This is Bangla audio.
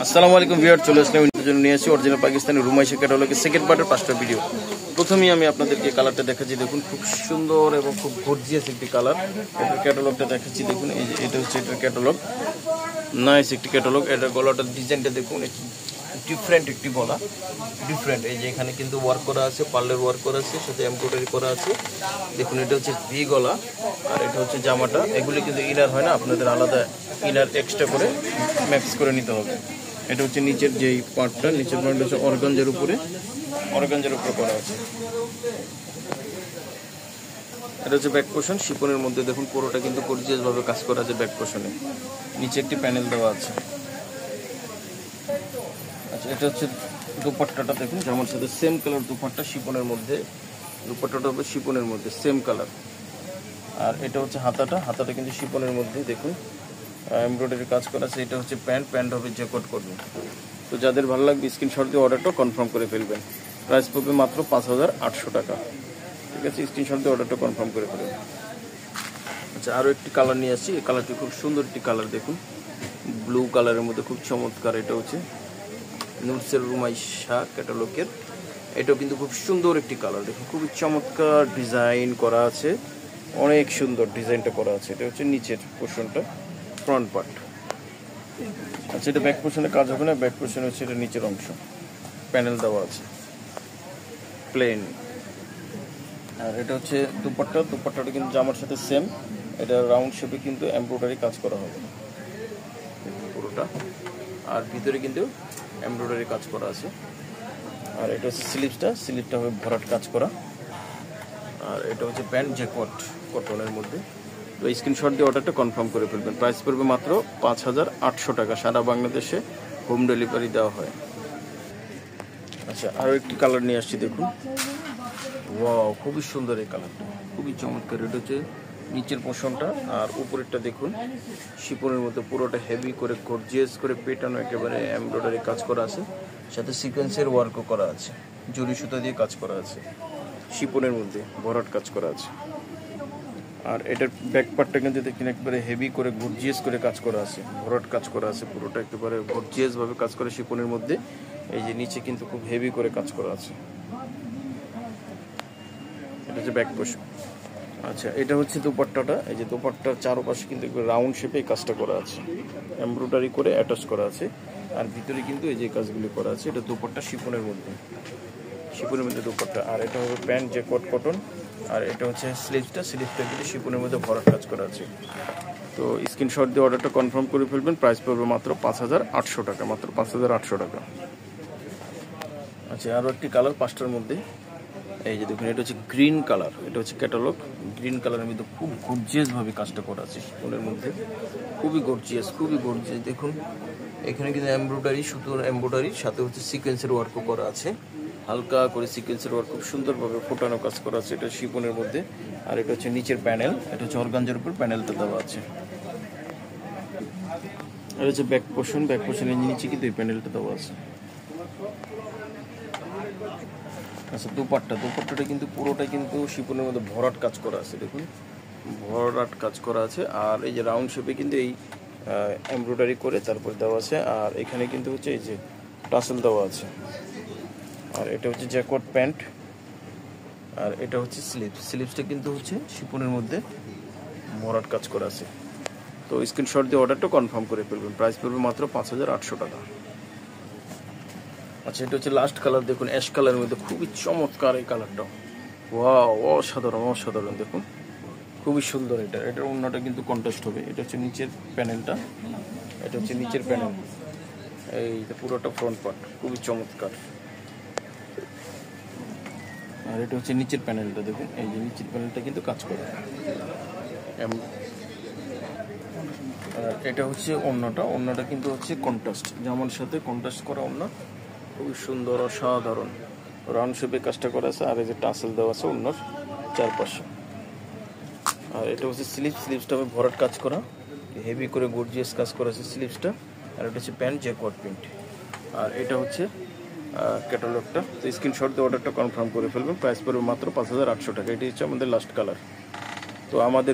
আসসালামু আলাইকুম ভিউয়ার, চলে আসলাম ইন্টারভিউর জন্য নিয়ে আসি অরিজিনাল পাকিস্তানি রুমাইশা ক্যাটালগের সেকেন্ড পার্টের 5টা ভিডিও। প্রথমেই আমি আপনাদেরকে কালারটা দেখাচ্ছি, দেখুন খুব সুন্দর এবং খুব গর্জিয়াস একটি কালার। এটার ক্যাটালগটা দেখাচ্ছি, দেখুন এই যে এটা হচ্ছে এটার ক্যাটালগ, নাইস একটি ক্যাটালগ। এটার গলাটার ডিজাইনটা দেখুন, ডিফারেন্ট একটি গলা, ডিফারেন্ট। এই যে এখানে কিন্তু ওয়ার্ক করা আছে, পার্লের ওয়ার্ক করা আছে, সাথে এমব্রয়ডারি করা আছে। দেখুন এটা হচ্ছে ভি গলা, আর এটা হচ্ছে জামাটা। এগুলি কিন্তু ইনার হয় না, আপনাদের আলাদা ইনার এক্সট্রা করে ম্যাক্স করে নিতে হবে। এটা হচ্ছে নিচের যেই পার্টটা, নিচের পার্ট হচ্ছে অর্গানজার উপরে করা আছে। এটা হচ্ছে ব্যাক পোর্শন, শিপনের মধ্যে দেখুন পুরোটা কিন্তু গর্জিয়াস ভাবে কাজ করা আছে। ব্যাক পোর্শনে নিচে একটি প্যানেল দেওয়া আছে। আচ্ছা, এটা হচ্ছে দুপাট্টাটা দেখুন, যেমন সাথে সেম কালার দুপাট্টা, শিপনের মধ্যে দুপাট্টাটা হবে শিপনের মধ্যে সেম কালার। আর এটা হচ্ছে হাতাটা কিন্তু শিপনের মধ্যে দেখুন এমব্রয়ডারি কাজ করা আছে। এটা হচ্ছে প্যান্ট হবে জ্যাকেট করবে। তো যাদের ভালো লাগবে স্ক্রিনশট দিয়ে অর্ডারটা কনফার্ম করে ফেলবেন। প্রাইস পড়বে মাত্র 5800 টাকা। ঠিক আছে, স্ক্রিনশট দিয়ে অর্ডারটা কনফার্ম করে ফেলবেন। আচ্ছা, আরও একটি কালার নিয়ে আসছি। এই কালারটি খুব সুন্দর একটি কালার, দেখুন ব্লু কালারের মধ্যে খুব চমৎকার। এটা হচ্ছে নুটসের রুমাইশা ক্যাটালগের। এটাও কিন্তু খুব সুন্দর একটি কালার, দেখুন খুবই চমৎকার ডিজাইন করা আছে, অনেক সুন্দর ডিজাইনটা করা আছে। এটা হচ্ছে নিচের পোর্শনটা, ফ্রন্ট পার্ট। আচ্ছা, এটা ব্যাক পোর্শনে কাজ হবে না, ব্যাক পোর্শন হচ্ছে এটা নিচের অংশ, প্যানেল দেওয়া আছে প্লেন। আর এটা হচ্ছে দুপাট্টাটা কিন্তু জামার সাথে সেম। এটা রাউন্ড শেপে কিন্তু এমব্রয়ডারি কাজ করা হবে পুরোটা, আর ভিতরে কিন্তু এমব্রয়ডারি কাজ করা আছে। আর এটা হচ্ছে স্লিপটা হবে ভরাট কাজ করা। আর এটা হচ্ছে প্যান্ট জ্যাকেট কটনের মধ্যে। তো স্ক্রিনশট দিয়ে অর্ডারটা কনফার্ম করে ফেলবেন। প্রাইস পড়বে মাত্র 5800 টাকা। সারা বাংলাদেশে হোম ডেলিভারি দেওয়া হয়। আচ্ছা, আরও একটি কালার নিয়ে আসছি, দেখুন ওয়াও, খুবই সুন্দর এই কালারটা, খুবই চমৎকার। এটা হচ্ছে নিচের পোর্শনটা, আর উপরেরটা দেখুন শিপনের মধ্যে পুরোটা হেভি করে গর্জিয়াস করে পেটানো, একেবারে এমব্রয়ডারি কাজ করা আছে, সাথে সিকোয়েন্সের ওয়ার্কও করা আছে, জরি সুতা দিয়ে কাজ করা আছে, শিপনের মধ্যে ভরাট কাজ করা আছে। আর এটার ব্যাক পার্টটা কিন্তু দেখুন একবারে হেভি করে গর্জিয়াস করে কাজ করা আছে, ভরাট কাজ করা আছে, পুরোটা একেবারে গর্জিয়াস ভাবে কাজ করে শিপনের মধ্যে। এই যে নিচে কিন্তু খুব হেভি করে কাজ করা আছে। এটা হচ্ছে ব্যাক পোর্শন। আচ্ছা, এটা হচ্ছে দুপাট্টাটা। এই যে দুপাট্টার চারপাশে কিন্তু রাউন্ড শেপে এই কাজটা করা আছে, এমব্রয়ডারি করে অ্যাটাচ করা আছে। আর ভিতরে কিন্তু এই যে কাজগুলি করা আছে। এটা দুপাট্টা শিপনের মধ্যে দুপাট্টা। আর এটা হবে প্যান্ট জ্যাকেট কটন। আর এটা হচ্ছে স্লিভটা কিন্তু শিপনের মধ্যে ভরাট কাজ করা আছে। তো স্ক্রিনশট দিয়ে অর্ডারটা কনফার্ম করে ফেলবেন। প্রাইস পড়বে মাত্র 5800 টাকা, মাত্র 5800 টাকা। আচ্ছা, আরও একটি কালার 5টার মধ্যে। এই যে দেখুন, এটা হচ্ছে গ্রিন কালার, এটা হচ্ছে ক্যাটালগ। গ্রিন কালারের মধ্যে খুব গর্জিয়াস ভাবে কাজটা করা আছে শিপনের মধ্যে, খুবই গর্জিয়াস। দেখুন এখানে কিন্তু এমব্রয়ডারি, সুতোর এমব্রয়ডারির সাথে হচ্ছে সিকোয়েন্সের ওয়ার্কও করা আছে, হালকা করে সিকোয়েন্সের ওয়ার্ক খুব সুন্দরভাবে ফোটানো কাজ করা আছে। এটা শিপনের মধ্যে। আর এটা হচ্ছে নিচের প্যানেল, এটা হচ্ছে অর্গানজার উপর প্যানেলটা দেওয়া আছে। এটা হচ্ছে ব্যাক পোর্শনের নিচে কিন্তু এই প্যানেলটা দেওয়া আছে। আচ্ছা, দুপাট্টাটা কিন্তু পুরোটা কিন্তু শিপনের মধ্যে ভরাট কাজ করা আছে, দেখুন ভরাট কাজ করা আছে। আর এই যে রাউন্ড শেপে কিন্তু এই এমব্রয়ডারি করে তারপর দেওয়া আছে। আর এখানে কিন্তু হচ্ছে এই যে টাসেল দেওয়া আছে। আর এটা হচ্ছে জ্যাকেট প্যান্ট। আর এটা হচ্ছে স্লিভসটা কিন্তু হচ্ছে শিপনের মধ্যে ভরাট কাজ করা আছে। তো স্ক্রিনশট দিয়ে অর্ডারটা কনফার্ম করে ফেলবেন। প্রাইস পড়বে মাত্র 5800 টাকা। আচ্ছা, এটা হচ্ছে লাস্ট কালার, দেখুন অ্যাশ কালারের মধ্যে খুবই চমৎকার এই কালারটা। ওয়াও, অসাধারণ দেখুন, খুবই সুন্দর। এটার অন্যটা কিন্তু কন্ট্রাস্ট হবে। এটা হচ্ছে নিচের প্যানেলটা, এই পুরোটা ফ্রন্ট পার্ট, খুবই চমৎকার। আর এটা হচ্ছে নিচের প্যানেলটা, দেখুন এই যে নিচের প্যানেলটা কিন্তু কাজ করে। আর এটা হচ্ছে অন্যটা কিন্তু হচ্ছে কন্ট্রাস্ট, জামার সাথে কন্ট্রাস্ট করা অন্য, খুবই সুন্দর, অসাধারণ রাউন্ড শেপে কাজটা করা আছে। আর এই যে টাসেল দেওয়া আছে অন্যর চারপাশে। আর এটা হচ্ছে স্লিভসটা হবে ভরাট কাজ করা, হেভি করে গর্জিয়াস কাজ করা আছে স্লিভসটা। আর এটা হচ্ছে প্যান্ট জ্যাকেট প্রিন্ট। আর এটা হচ্ছে ক্যাটালগটা। তো স্ক্রিনশট দিয়ে অর্ডারটা কনফার্ম করে ফেলবেন। প্রাইস পড়বে মাত্র 5800 টাকা। এটি হচ্ছে আমাদের লাস্ট কালার। তো আমাদের